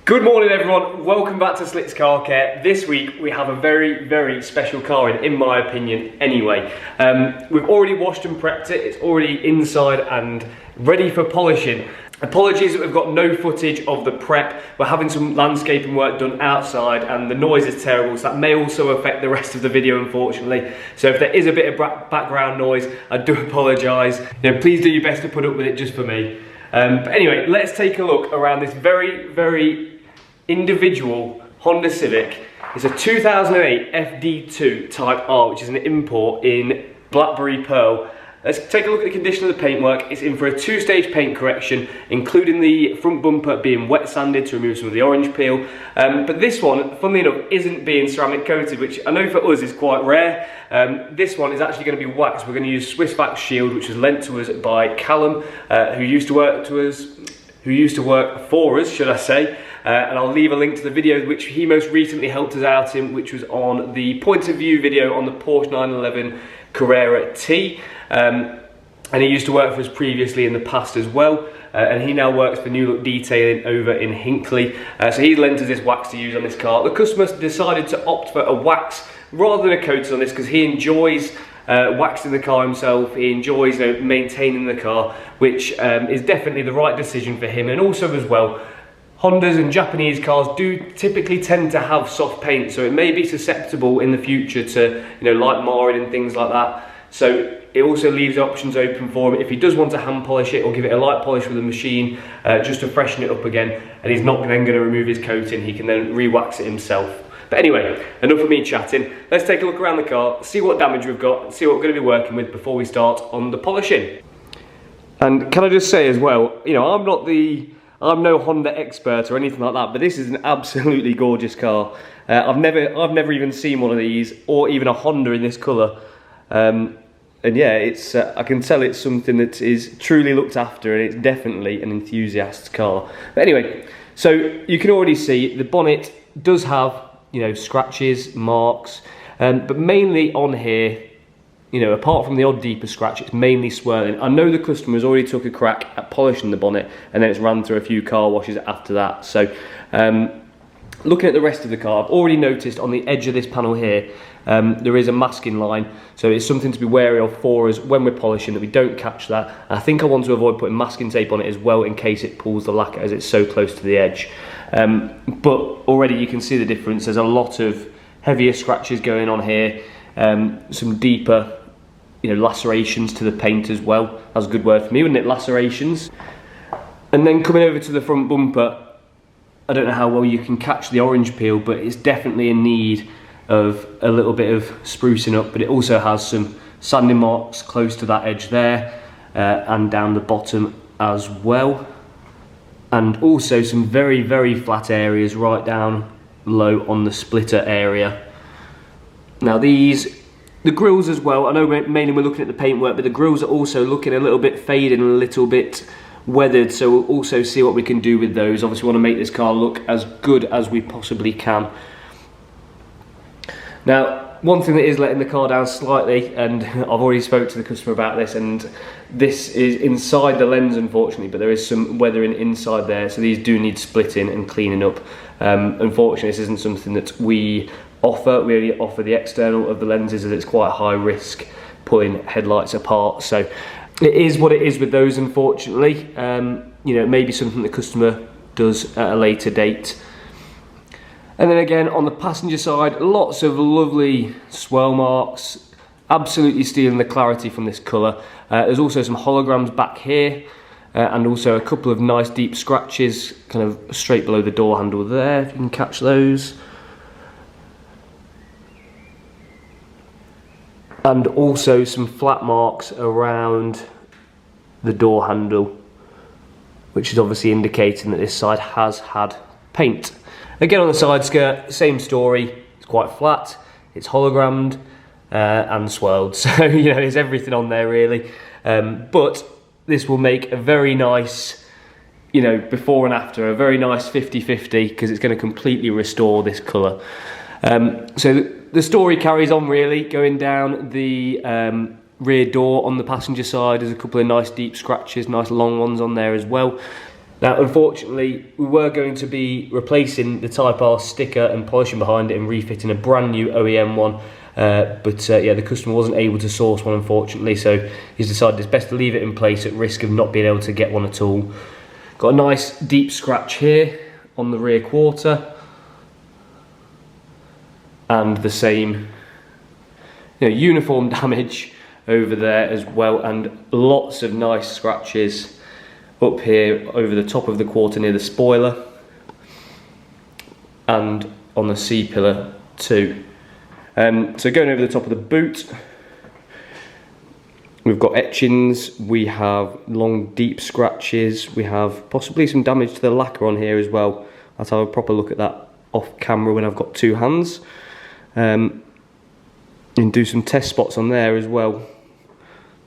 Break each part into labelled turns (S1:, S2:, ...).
S1: Good morning everyone, welcome back to Slits Car Care. This week we have a very special car in my opinion anyway. We've already washed and prepped it, it's already inside and ready for polishing. Apologies that we've got no footage of the prep. We're having some landscaping work done outside and the noise is terrible, so that may also affect the rest of the video unfortunately. So if there is a bit of background noise, I do apologise. Please do your best to put up with it just for me. But anyway, let's take a look around this very individual Honda Civic. It's a 2008 FD2 Type R, which is an import in Blackberry Pearl. Let's take a look at the condition of the paintwork. It's in for a two-stage paint correction, including the front bumper being wet sanded to remove some of the orange peel. But this one, funnily enough, isn't being ceramic coated, which I know for us is quite rare. This one is actually going to be waxed. We're going to use Swiss Wax Shield, which was lent to us by Callum, who used to work for us, should I say. And I'll leave a link to the video which he most recently helped us out in, which was on the point of view video on the Porsche 911 Carrera T. And he used to work for us previously in the past as well. And he now works for New Look Detailing over in Hinckley. So he lent us this wax to use on this car. The customer decided to opt for a wax rather than a coating on this because he enjoys waxing the car himself. He enjoys maintaining the car, which is definitely the right decision for him. And also as well, Hondas and Japanese cars do typically tend to have soft paint, so it may be susceptible in the future to light marring and things like that. So it also leaves options open for him if he does want to hand polish it or give it a light polish with a machine just to freshen it up again, and he's not then going to remove his coating, he can then re-wax it himself. But anyway, enough of me chatting. Let's take a look around the car, see what damage we've got, and see what we're going to be working with before we start on the polishing. And can I just say as well, I'm no Honda expert or anything like that, but this is an absolutely gorgeous car. I've never even seen one of these, or even a Honda in this colour. And yeah, it's I can tell it's something that is truly looked after, and it's definitely an enthusiast's car. But anyway, so you can already see the bonnet does have scratches, marks, but mainly on here. Apart from the odd deeper scratch, it's mainly swirling. I know the customer's already took a crack at polishing the bonnet and then it's ran through a few car washes after that. So looking at the rest of the car, I've already noticed on the edge of this panel here, there is a masking line. So it's something to be wary of for us when we're polishing, that we don't catch that. And I think I want to avoid putting masking tape on it as well in case it pulls the lacquer as it's so close to the edge. But already you can see the difference. There's a lot of heavier scratches going on here, some deeper lacerations to the paint as well. That's a good word for me, wouldn't it? Lacerations. And then coming over to the front bumper, I don't know how well you can catch the orange peel, but it's definitely in need of a little bit of sprucing up, but it also has some sanding marks close to that edge there, and down the bottom as well. And also some very flat areas right down low on the splitter area. Now the grills as well, I know mainly we're looking at the paintwork, but the grills are also looking a little bit faded and a little bit weathered, so we'll also see what we can do with those. Obviously we want to make this car look as good as we possibly can. Now, one thing that is letting the car down slightly, and I've already spoke to the customer about this, and this is inside the lens unfortunately, but there is some weathering inside there, so these do need splitting and cleaning up. Unfortunately this isn't something that we offer. We only offer the external of the lenses, as it's quite high risk pulling headlights apart. So it is what it is with those, unfortunately. It may be something the customer does at a later date. And then again on the passenger side, lots of lovely swirl marks, absolutely stealing the clarity from this colour. There's also some holograms back here, and also a couple of nice deep scratches kind of straight below the door handle there, if you can catch those. And also some flat marks around the door handle, which is obviously indicating that this side has had paint. Again on the side skirt, same story. It's quite flat, it's hologrammed and swirled, so there's everything on there really. But this will make a very nice, before and after, a very nice 50-50, because it's going to completely restore this colour. So the story carries on really, going down the rear door on the passenger side. There's a couple of nice deep scratches, nice long ones on there as well. Now, unfortunately, we were going to be replacing the Type R sticker and polishing behind it and refitting a brand new OEM one. But yeah, the customer wasn't able to source one, unfortunately, so he's decided it's best to leave it in place at risk of not being able to get one at all. Got a nice deep scratch here on the rear quarter, and the same, uniform damage over there as well, and lots of nice scratches up here over the top of the quarter near the spoiler and on the C-pillar too. So going over the top of the boot, we've got etchings, we have long deep scratches, we have possibly some damage to the lacquer on here as well. I'll have a proper look at that off camera when I've got two hands. And do some test spots on there as well.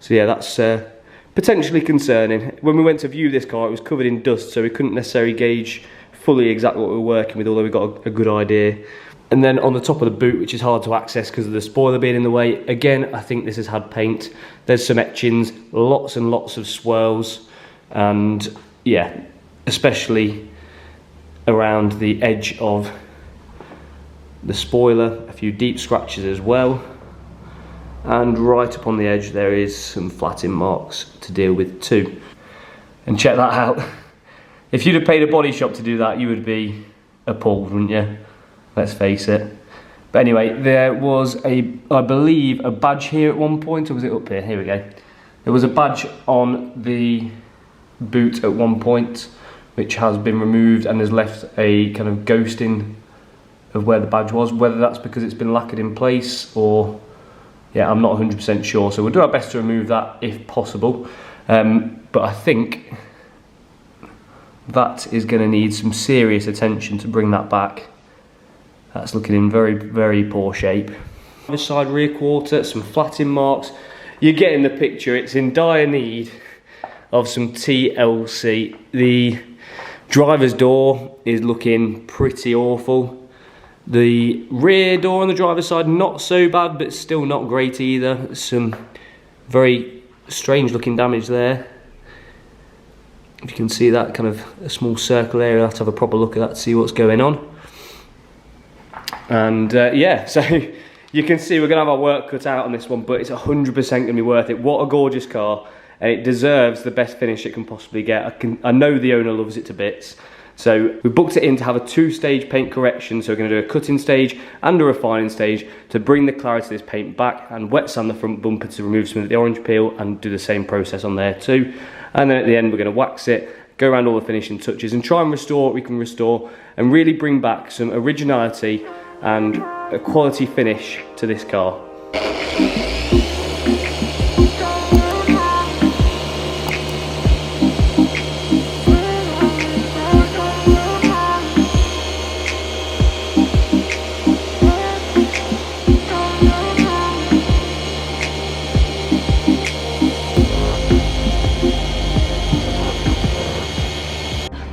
S1: So yeah, that's potentially concerning. When we went to view this car, it was covered in dust, so we couldn't necessarily gauge fully exactly what we were working with, although we got a good idea. And then on the top of the boot, which is hard to access because of the spoiler being in the way, again, I think this has had paint. There's some etchings, lots and lots of swirls, and yeah, especially around the edge of the spoiler, a few deep scratches as well. And right up on the edge there is some flatting marks to deal with too. And check that out. If you'd have paid a body shop to do that, you would be appalled, wouldn't you? Let's face it. But anyway, there was I believe a badge here at one point, or was it up here? Here we go. There was a badge on the boot at one point, which has been removed and has left a kind of ghosting of where the badge was. Whether that's because it's been lacquered in place or, yeah, I'm not 100% sure. So we'll do our best to remove that if possible. But I think that is going to need some serious attention to bring that back. That's looking in very, very poor shape. This side rear quarter, some flatting marks. You're getting the picture. It's in dire need of some TLC. The driver's door is looking pretty awful. The rear door on the driver's side, not so bad, but still not great either. Some very strange looking damage there. If you can see that kind of a small circle area, I'll have to have a proper look at that to see what's going on. And yeah, so you can see we're going to have our work cut out on this one, but it's 100% going to be worth it. What a gorgeous car, and it deserves the best finish it can possibly get. I know the owner loves it to bits. So we booked it in to have a 2-stage paint correction, so we're going to do a cutting stage and a refining stage to bring the clarity of this paint back, and wet sand the front bumper to remove some of the orange peel and do the same process on there too. And then at the end we're going to wax it, go around all the finishing touches and try and restore what we can restore and really bring back some originality and a quality finish to this car.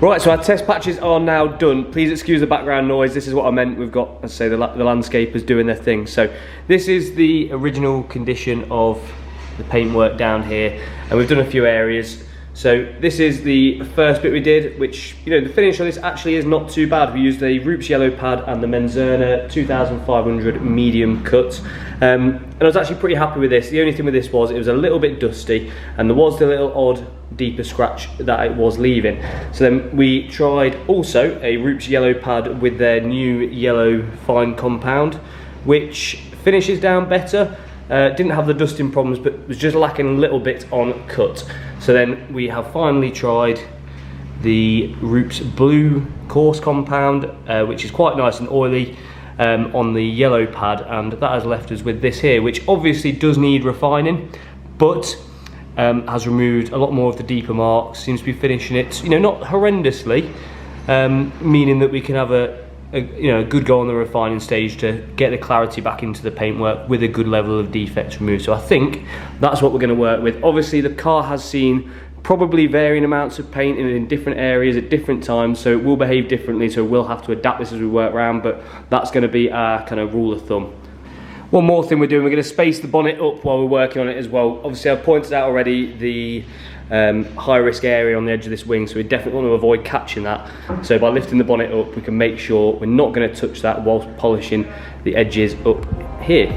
S1: Right, so our test patches are now done. Please excuse the background noise. This is what I meant. We've got, let's say, the landscapers doing their thing. So this is the original condition of the paintwork down here, and we've done a few areas. So this is the first bit we did, which, the finish on this actually is not too bad. We used the Roops yellow pad and the Menzerner 2500 medium cut. And I was actually pretty happy with this. The only thing with this was it was a little bit dusty, and there was the little odd deeper scratch that it was leaving. So then we tried also a Roops yellow pad with their new yellow fine compound, which finishes down better. Didn't have the dusting problems, but was just lacking a little bit on cut. So then we have finally tried the Roops blue coarse compound, which is quite nice and oily, on the yellow pad, and that has left us with this here, which obviously does need refining, but has removed a lot more of the deeper marks. Seems to be finishing it, not horrendously, meaning that we can have a good go on the refining stage to get the clarity back into the paintwork with a good level of defects removed. So I think that's what we're going to work with. Obviously the car has seen probably varying amounts of paint in different areas at different times, so it will behave differently, so we'll have to adapt this as we work around, but that's going to be our kind of rule of thumb. One more thing we're doing, we're going to space the bonnet up while we're working on it as well. Obviously I've pointed out already the high risk area on the edge of this wing, so we definitely want to avoid catching that. So by lifting the bonnet up, we can make sure we're not going to touch that whilst polishing the edges up here.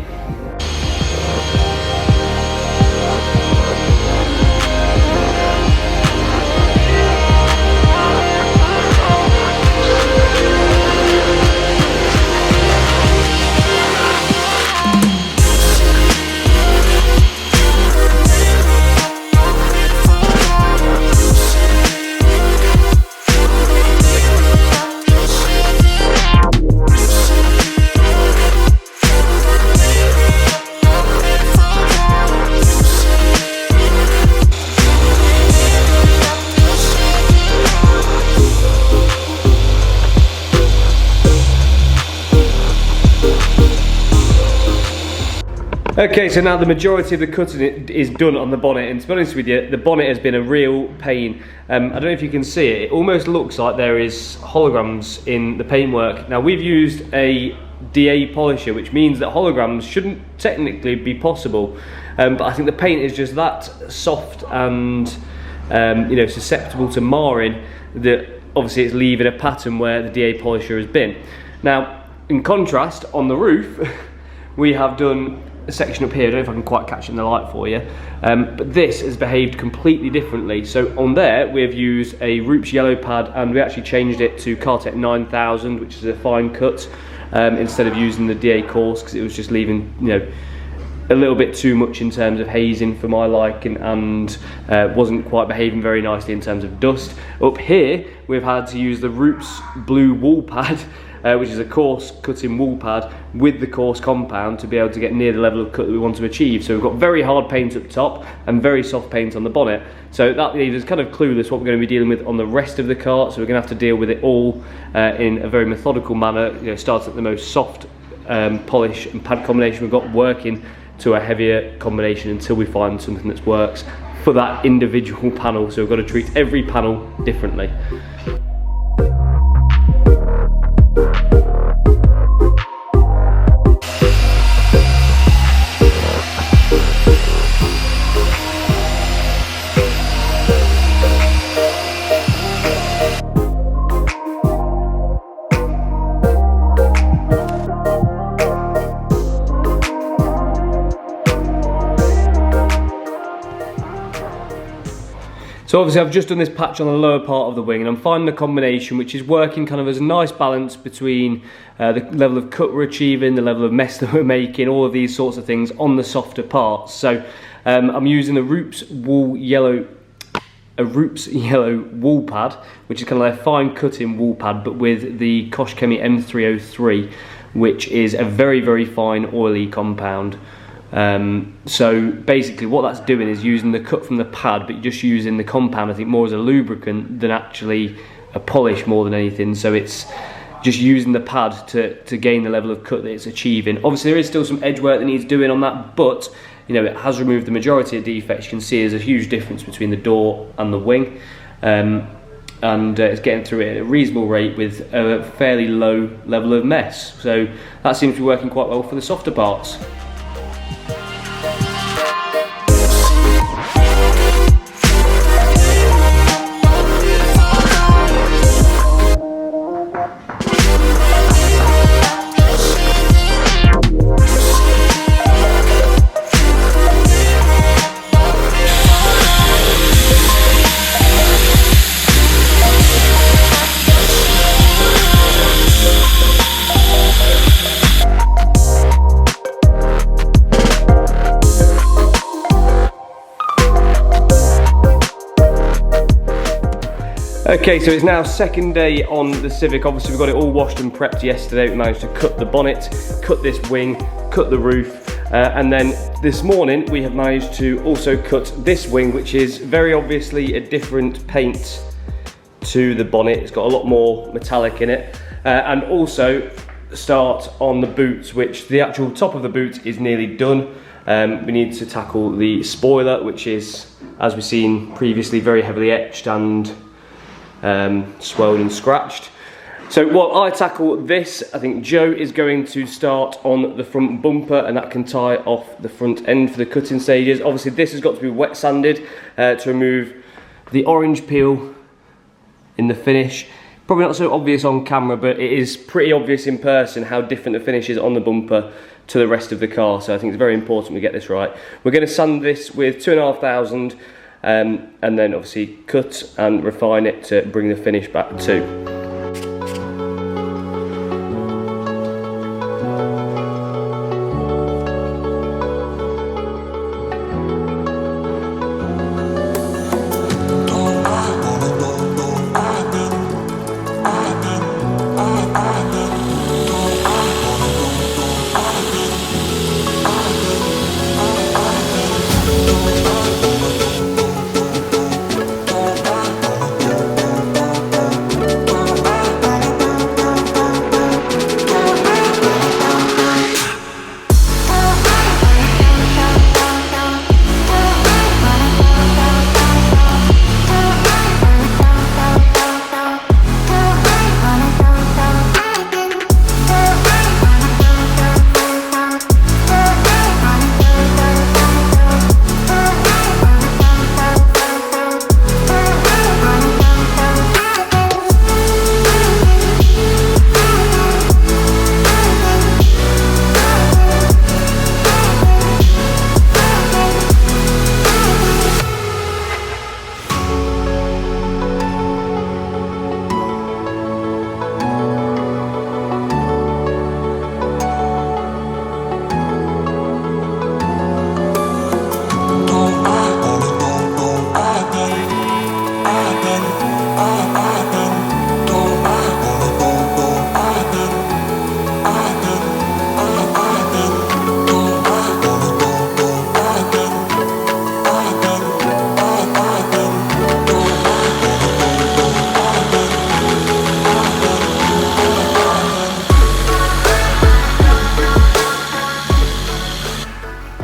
S1: Okay, so now the majority of the cutting is done on the bonnet, and to be honest with you, the bonnet has been a real pain. I don't know if you can see it, it almost looks like there is holograms in the paintwork. Now we've used a DA polisher, which means that holograms shouldn't technically be possible, but I think the paint is just that soft and you know, susceptible to marring that obviously it's leaving a pattern where the DA polisher has been. Now, in contrast, on the roof, we have done a section up here. I don't know if I can quite catch it in the light for you, but this has behaved completely differently. So on there we've used a Roops yellow pad, and we actually changed it to Cartec 9000, which is a fine cut, instead of using the DA coarse, because it was just leaving, you know, a little bit too much in terms of hazing for my liking, and wasn't quite behaving very nicely in terms of dust. Up here we've had to use the Roops blue wool pad, which is a coarse cutting wool pad with the coarse compound, to be able to get near the level of cut that we want to achieve. So we've got very hard paint up top and very soft paint on the bonnet. So that leaves us kind of clueless what we're going to be dealing with on the rest of the car. So we're going to have to deal with it all in a very methodical manner, you know, starting at the most soft polish and pad combination we've got, working to a heavier combination until we find something that works for that individual panel. So we've got to treat every panel differently. So obviously I've just done this patch on the lower part of the wing, and I'm finding a combination which is working kind of as a nice balance between the level of cut we're achieving, the level of mess that we're making, all of these sorts of things on the softer parts. So I'm using the Roops yellow wool pad, which is kind of like a fine cutting wool pad, but with the Koshchemi M303, which is a very, very fine oily compound. So basically what that's doing is using the cut from the pad, but just using the compound, I think, more as a lubricant than actually a polish more than anything. So it's just using the pad to gain the level of cut that it's achieving. Obviously there is still some edge work that needs doing on that, but you know, it has removed the majority of defects. You can see there's a huge difference between the door and the wing, and it's getting through it at a reasonable rate with a fairly low level of mess. So that seems to be working quite well for the softer parts. Okay, so it's now second day on the Civic. Obviously we got it all washed and prepped yesterday. We managed to cut the bonnet, cut this wing, cut the roof, and then this morning we have managed to also cut this wing, which is very obviously a different paint to the bonnet. It's got a lot more metallic in it, and also start on the boots, which the actual top of the boot is nearly done. We need to tackle the spoiler, which is, as we've seen previously, very heavily etched and swelled and scratched. So while I tackle this, I think Joe is going to start on the front bumper, and that can tie off the front end for the cutting stages. Obviously this has got to be wet sanded to remove the orange peel in the finish. Probably not so obvious on camera, but it is pretty obvious in person how different the finish is on the bumper to the rest of the car, so I think it's very important we get this right. We're going to sand this with 2,500 and then obviously cut and refine it to bring the finish back to.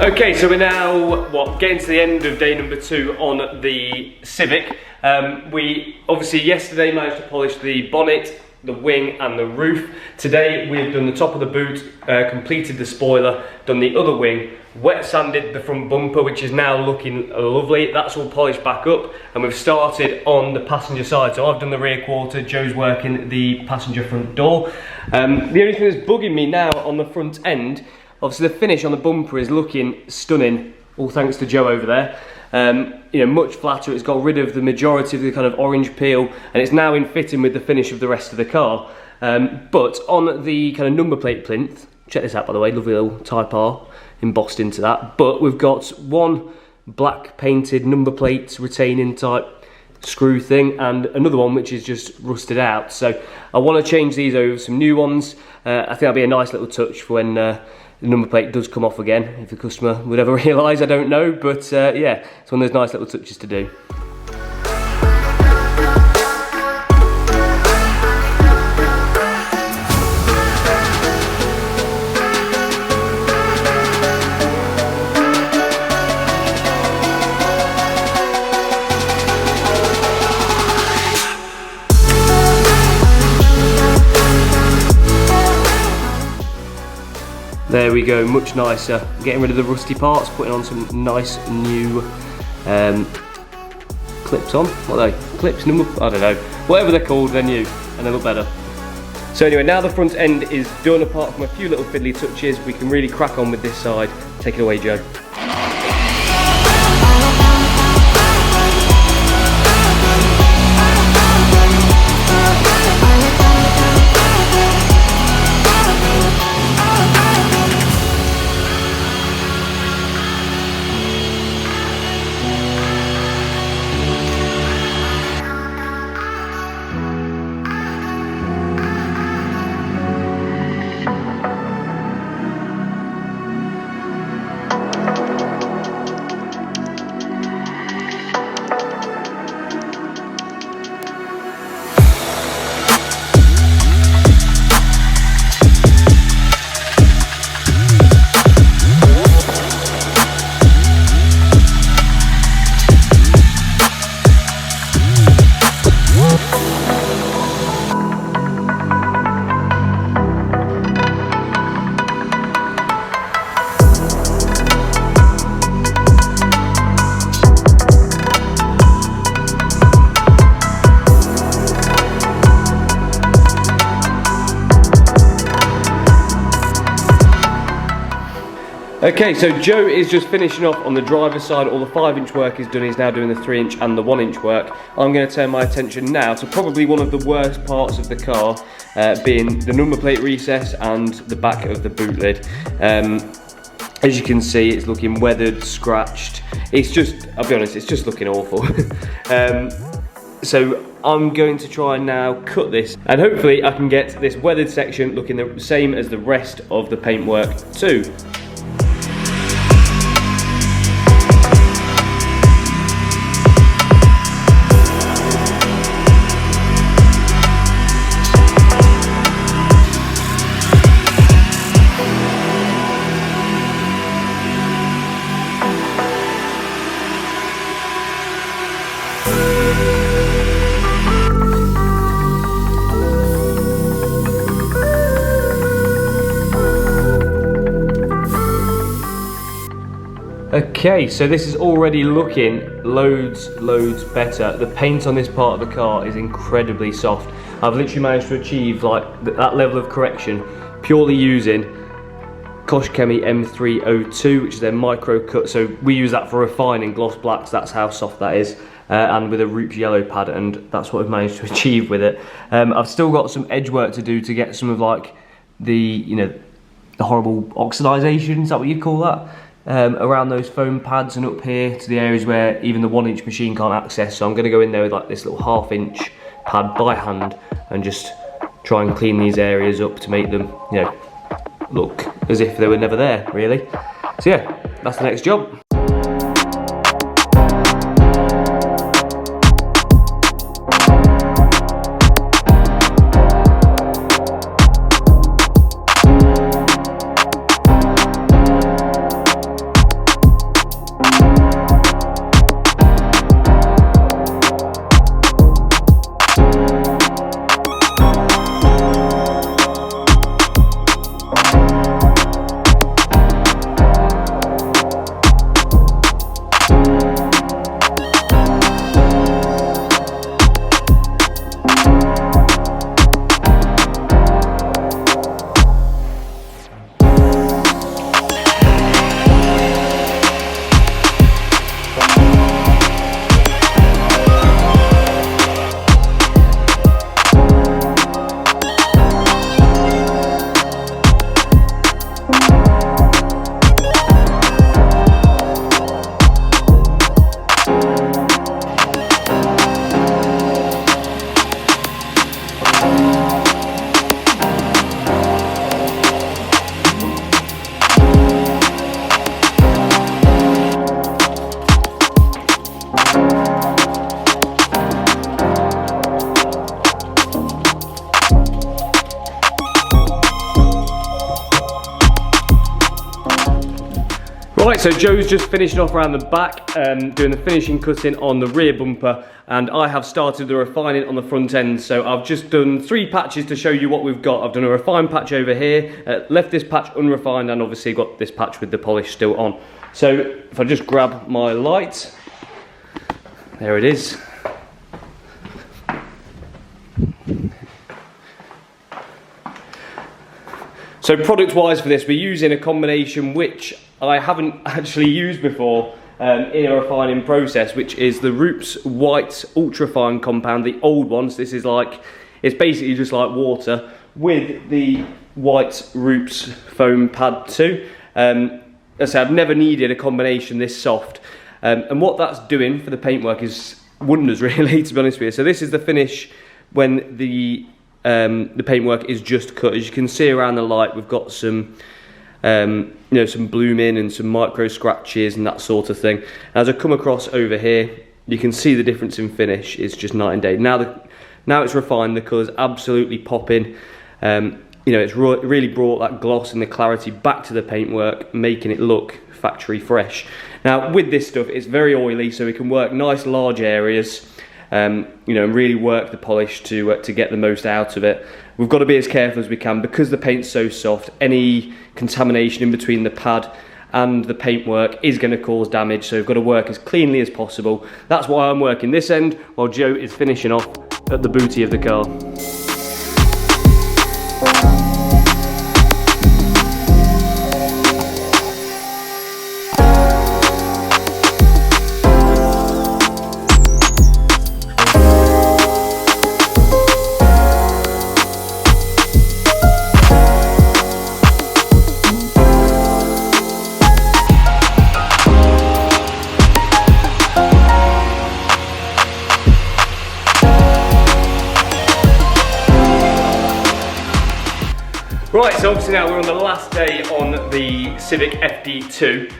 S1: Okay, so we're now, getting to the end of day number 2 on the Civic. We obviously yesterday managed to polish the bonnet, the wing and the roof. Today we've done the top of the boot, completed the spoiler, done the other wing, wet sanded the front bumper, which is now looking lovely. That's all polished back up, and we've started on the passenger side. So I've done the rear quarter, Joe's working the passenger front door. The only thing that's bugging me now on the front end, obviously the finish on the bumper is looking stunning, all thanks to Joe over there. You know, much flatter. It's got rid of the majority of the kind of orange peel, and it's now in fitting with the finish of the rest of the car. But on the kind of number plate plinth, check this out by the way, lovely little Type R embossed into that. But we've got one black painted number plate retaining type screw thing, and another one which is just rusted out. So I want to change these over some new ones. I think that'll be a nice little touch for when the number plate does come off again, if the customer would ever realise, I don't know, but yeah, it's one of those nice little touches to do. There we go, much nicer. Getting rid of the rusty parts, putting on some nice new clips on. What are they? Clips, number, I don't know. Whatever they're called, they're new and they look better. So anyway, now the front end is done, apart from a few little fiddly touches, we can really crack on with this side. Take it away, Joe. Okay, so Joe is just finishing off on the driver's side. All the 5-inch work is done. He's now doing the 3-inch and the 1-inch work. I'm going to turn my attention now to probably one of the worst parts of the car, being the number plate recess and the back of the boot lid. As you can see, it's looking weathered, scratched. It's just, I'll be honest, it's just looking awful. So I'm going to try and now cut this, and hopefully I can get this weathered section looking the same as the rest of the paintwork too. Okay, so this is already looking loads better. The paint on this part of the car is incredibly soft. I've literally managed to achieve like that level of correction purely using Koshchemi M302, which is their micro cut. So we use that for refining gloss blacks. That's how soft that is. And with a Roots yellow pad, and that's what I've managed to achieve with it. I've still got some edge work to do to get some of like the the horrible oxidization, is that what you'd call that? Around those foam pads and up here to the areas where even the 1-inch machine can't access. So I'm going to go in there with like this little 1/2-inch pad by hand and just try and clean these areas up to make them, look as if they were never there, really. So yeah, that's the next job. Right, so Joe's just finishing off around the back, doing the finishing cutting on the rear bumper, and I have started the refining on the front end. So I've just done 3 patches to show you what we've got. I've done a refined patch over here, left this patch unrefined, and obviously got this patch with the polish still on. So if I just grab my light, there it is. So product-wise for this, we're using a combination which I haven't actually used before in a refining process, which is the Roots White Ultra-Fine compound, the old ones. This is like, it's basically just like water with the white Roots foam pad too. As I say, I've never needed a combination this soft. And what that's doing for the paintwork is wonders, really, to be honest with you. So this is the finish when the paintwork is just cut. As you can see around the light, we've got some some blooming and some micro scratches and that sort of thing. As I come across over here, you can see the difference in finish. It's just night and day. Now it's refined, the colour's absolutely popping. It's really brought that gloss and the clarity back to the paintwork, making it look factory fresh. Now with this stuff, it's very oily, so we can work nice large areas, and really work the polish to get the most out of it. We've got to be as careful as we can because the paint's so soft. Any contamination in between the pad and the paintwork is going to cause damage, so we've got to work as cleanly as possible. That's why I'm working this end while Joe is finishing off at the booty of the car. Right, so obviously now we're on the last day on the Civic FD2,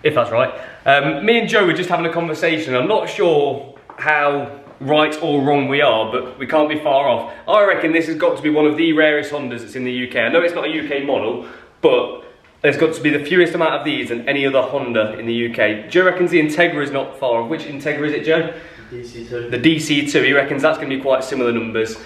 S1: if that's right. Me and Joe were just having a conversation. I'm not sure how right or wrong we are, but we can't be far off. I reckon this has got to be one of the rarest Hondas that's in the UK. I know it's not a UK model, but there's got to be the fewest amount of these than any other Honda in the UK. Joe reckons the Integra is not far off. Which Integra is it, Joe?
S2: DC2.
S1: The DC2, he reckons that's going to be quite similar numbers.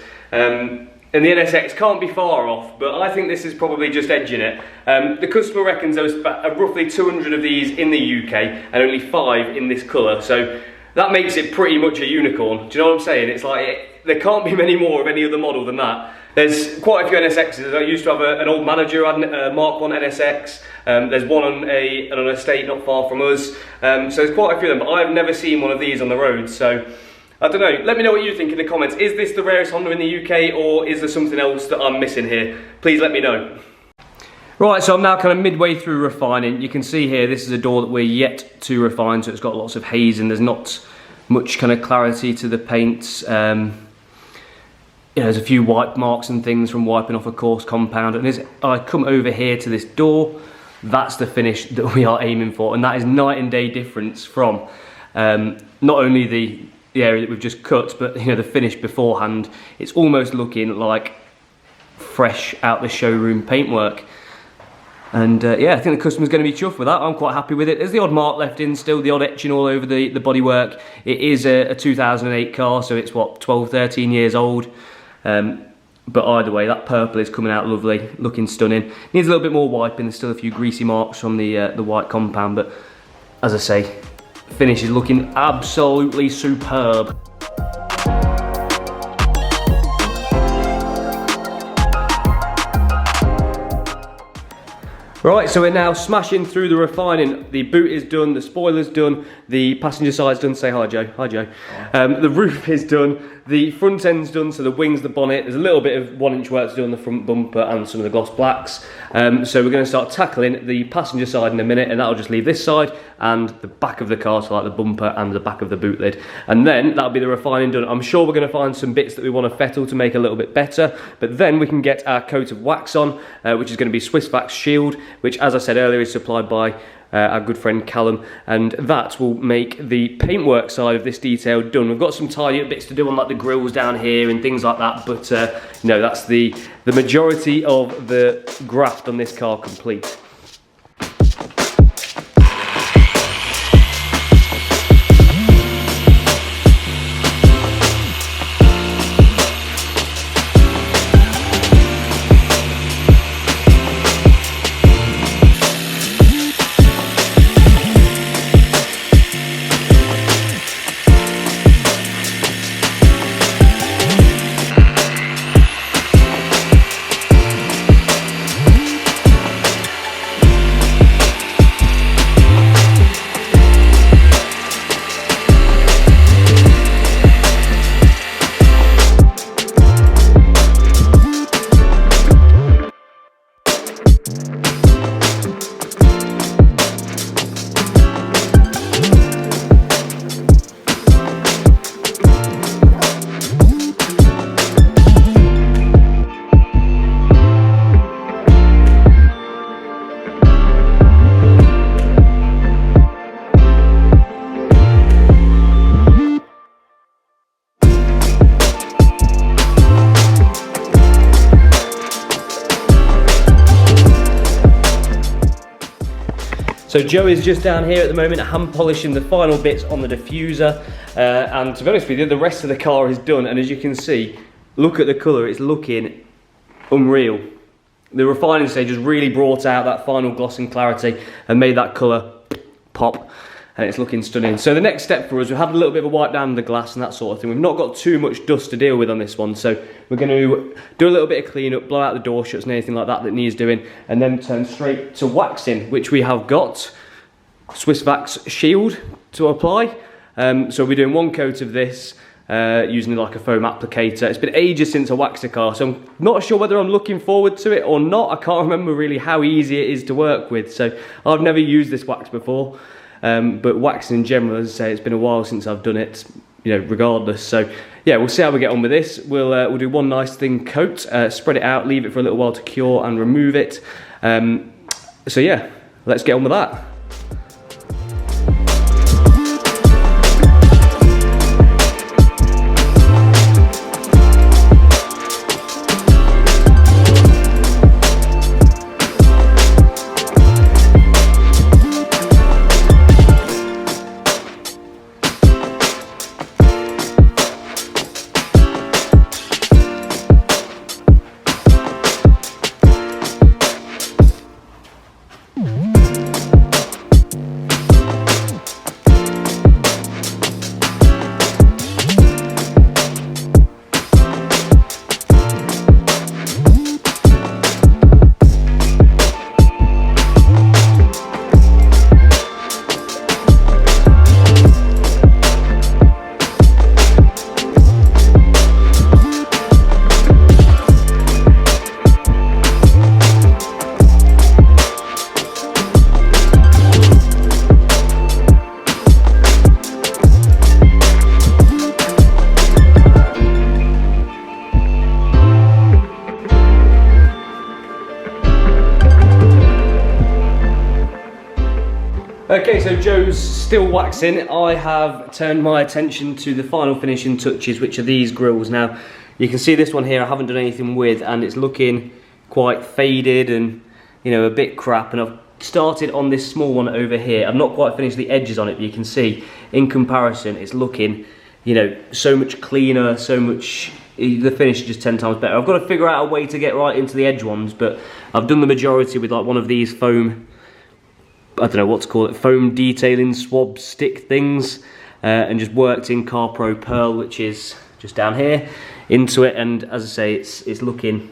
S1: And the NSX can't be far off, but I think this is probably just edging it. The customer reckons there was roughly 200 of these in the UK and only 5 in this colour, so that makes it pretty much a unicorn. Do you know what I'm saying? It's like, there can't be many more of any other model than that. There's quite a few NSXs. I used to have an old manager who had a Mark 1 NSX. There's one on an estate not far from us. So there's quite a few of them, but I've never seen one of these on the road, so I don't know. Let me know what you think in the comments. Is this the rarest Honda in the UK, or is there something else that I'm missing here? Please let me know. Right, so I'm now kind of midway through refining. You can see here, this is a door that we're yet to refine, so it's got lots of haze and there's not much kind of clarity to the paints. There's a few wipe marks and things from wiping off a coarse compound. And as I come over here to this door, that's the finish that we are aiming for, and that is night and day difference from not only the area that we've just cut, but the finish beforehand. It's almost looking like fresh out the showroom paintwork. And yeah, I think the customer's going to be chuffed with that. I'm quite happy with it. There's the odd mark left in still, the odd etching all over the bodywork. It is a 2008 car, so it's what, 12, 13 years old. But either way, that purple is coming out lovely, looking stunning. Needs a little bit more wiping. There's still a few greasy marks from the white compound, but as I say, finish is looking absolutely superb. Right, so we're now smashing through the refining. The boot is done, the spoiler's done, the passenger side's done. Say hi, Joe. Hi, Joe. The roof is done, the front end's done, so the wings, the bonnet. There's a little bit of 1-inch work to do on the front bumper and some of the gloss blacks. So we're going to start tackling the passenger side in a minute, and that'll just leave this side and the back of the car, so like the bumper and the back of the boot lid. And then that'll be the refining done. I'm sure we're going to find some bits that we want to fettle to make a little bit better, but then we can get our coat of wax on, which is going to be Swiss Wax Shield, which, as I said earlier, is supplied by our good friend Callum, and that will make the paintwork side of this detail done. We've got some tidy up bits to do on like the grills down here and things like that, but that's the majority of the graft on this car complete. So Joe is just down here at the moment hand polishing the final bits on the diffuser, and to be honest with you, the rest of the car is done, and as you can see, look at the colour, it's looking unreal. The refining stage has really brought out that final gloss and clarity and made that colour pop, and it's looking stunning. So the next step for us, we've had a little bit of a wipe down of the glass and that sort of thing. We've not got too much dust to deal with on this one, so we're going to do a little bit of clean up, blow out the door shuts and anything like that that needs doing, and then turn straight to waxing, which we have got Swiss Wax Shield to apply. So we're doing one coat of this, using like a foam applicator. It's been ages since I waxed a car, so I'm not sure whether I'm looking forward to it or not. I can't remember really how easy it is to work with, so I've never used this wax before. But waxing in general, as I say, it's been a while since I've done it. you know, regardless. So yeah, we'll see how we get on with this. We'll do one nice thin coat, spread it out, leave it for a little while to cure and remove it. So yeah, let's get on with that. Okay, so Joe's still waxing. I have turned my attention to the final finishing touches, which are these grills. Now, you can see this one here I haven't done anything with, and it's looking quite faded and, you know, a bit crap. And I've started on this small one over here. I've not quite finished the edges on it, but you can see in comparison it's looking, you know, so much cleaner, so much, the finish is just 10 times better. I've got to figure out a way to get right into the edge ones, but I've done the majority with like one of these foam, I don't know what to call it, foam detailing swab stick things, and just worked in Car Pro Pearl, which is just down here, into it. And as I say, it's looking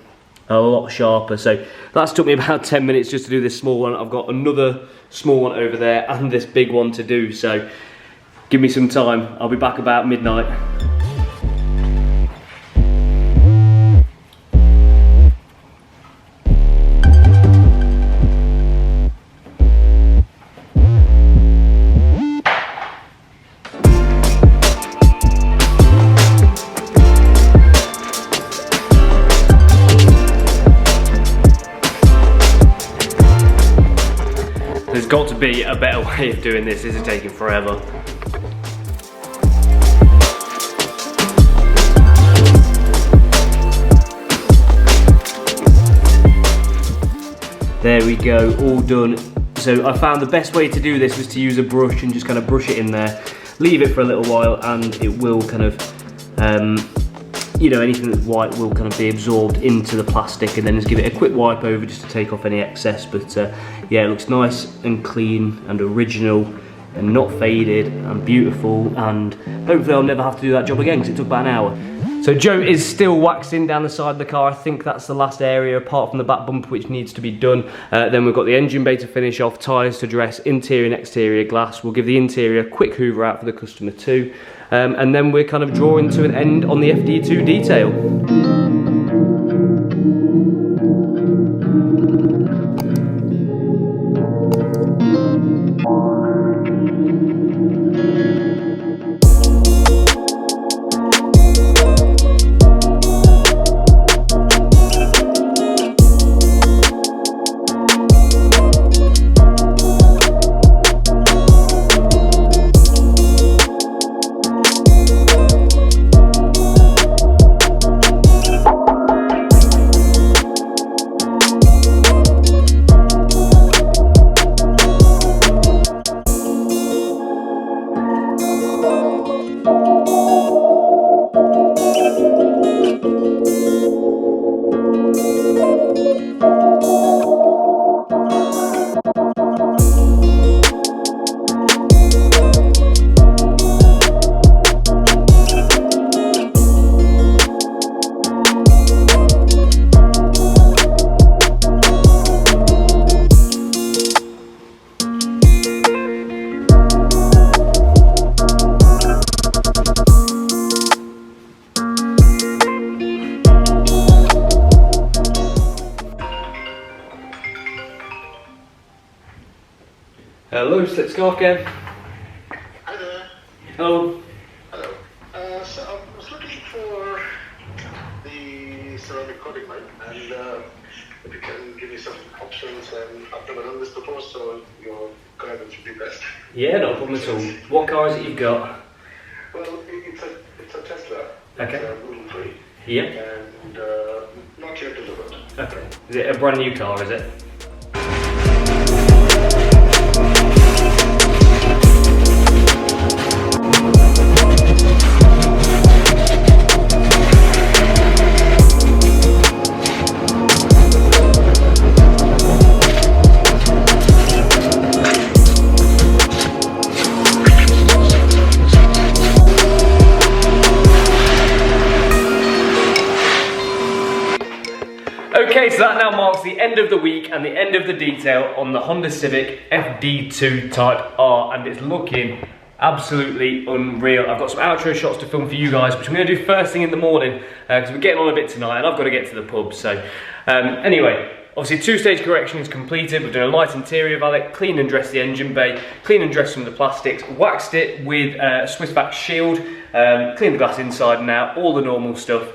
S1: a lot sharper. So that's took me about 10 minutes just to do this small one. I've got another small one over there and this big one to do, so give me some time. I'll be back about midnight. There's got to be a better way of doing this. This is taking forever. There we go, all done. So I found the best way to do this was to use a brush and just kind of brush it in there, leave it for a little while, and it will kind of, you know, anything that's white will kind of be absorbed into the plastic, and then just give it a quick wipe over just to take off any excess. But yeah, it looks nice and clean and original and not faded and beautiful, and hopefully I'll never have to do that job again because it took about an hour. So Joe is still waxing down the side of the car. I think that's the last area apart from the back bumper which needs to be done. Then we've got the engine bay to finish off, tyres to dress, interior and exterior glass. We'll give the interior a quick hoover out for the customer too. And then we're kind of drawing to an end on the FD2 detail. Hello, Slick Scarf again.
S2: Hi there.
S1: Hello.
S2: Hello. ceramic coating, mate. And if you can give me some options, and I've never done this before, so your guidance would be best.
S1: Yeah, no problem at all. What car is it you've got?
S2: Well, it's a Tesla.
S1: Okay.
S2: It's a Model 3.
S1: Yeah.
S2: And not yet delivered.
S1: Okay. Is it a brand new car, is it? Okay, so that now marks the end of the week and the end of the detail on the Honda Civic FD2 Type R, and it's looking absolutely unreal. I've got some outro shots to film for you guys, which I'm going to do first thing in the morning because we're getting on a bit tonight and I've got to get to the pub. So anyway, obviously two-stage correction is completed. We've done a light interior valet, cleaned and dressed the engine bay, cleaned and dressed some of the plastics, waxed it with a Swiss vac shield, cleaned the glass inside and out, all the normal stuff.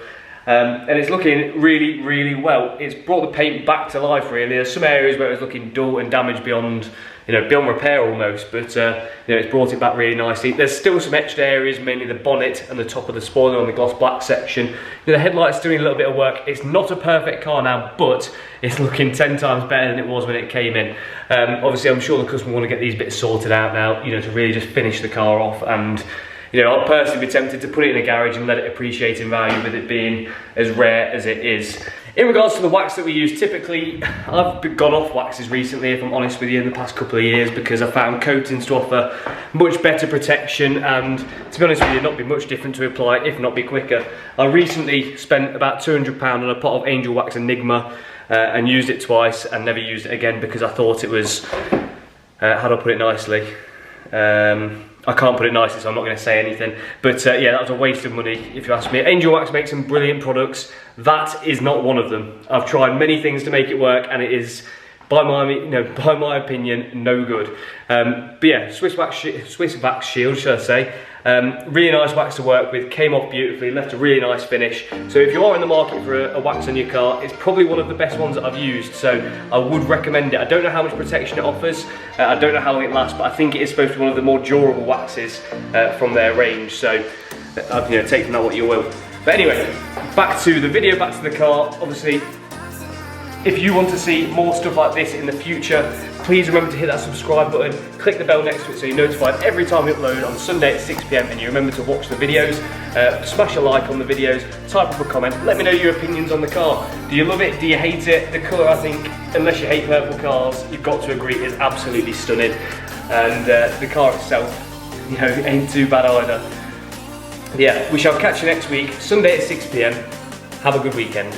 S1: And it's looking really, really well. It's brought the paint back to life really. There's some areas where it was looking dull and damaged beyond, beyond repair almost, but it's brought it back really nicely. There's still some etched areas, mainly the bonnet and the top of the spoiler on the gloss black section. The headlights still need a little bit of work. It's not a perfect car now, but it's looking 10 times better than it was when it came in. Obviously, I'm sure the customer want to get these bits sorted out now, to really just finish the car off, and I'll personally be tempted to put it in a garage and let it appreciate in value with it being as rare as it is. In regards to the wax that we use, typically I've gone off waxes recently, if I'm honest with you, in the past couple of years, because I found coatings to offer much better protection and, to be honest with you, not be much different to apply, if not be quicker. I recently spent about £200 on a pot of Angel Wax Enigma and used it twice and never used it again because I thought it was, how do I put it nicely? I can't put it nicely, so I'm not going to say anything. But yeah, that was a waste of money, if you ask me. Angel Wax makes some brilliant products. That is not one of them. I've tried many things to make it work, and it is, by my opinion, no good. But yeah, Swiss Vac Shield, should I say. Really nice wax to work with, came off beautifully, left a really nice finish. So if you are in the market for a wax on your car, it's probably one of the best ones that I've used, so I would recommend it. I don't know how much protection it offers, I don't know how long it lasts, but I think it is supposed to be one of the more durable waxes from their range, so take from that what you will. But anyway, back to the video, back to the car. Obviously, if you want to see more stuff like this in the future, please remember to hit that subscribe button, click the bell next to it so you're notified every time we upload on Sunday at 6 PM, and you remember to watch the videos, smash a like on the videos, type up a comment, let me know your opinions on the car. Do you love it? Do you hate it? The colour, I think, unless you hate purple cars, you've got to agree, is absolutely stunning. And the car itself, ain't too bad either. Yeah, we shall catch you next week, Sunday at 6 PM. Have a good weekend.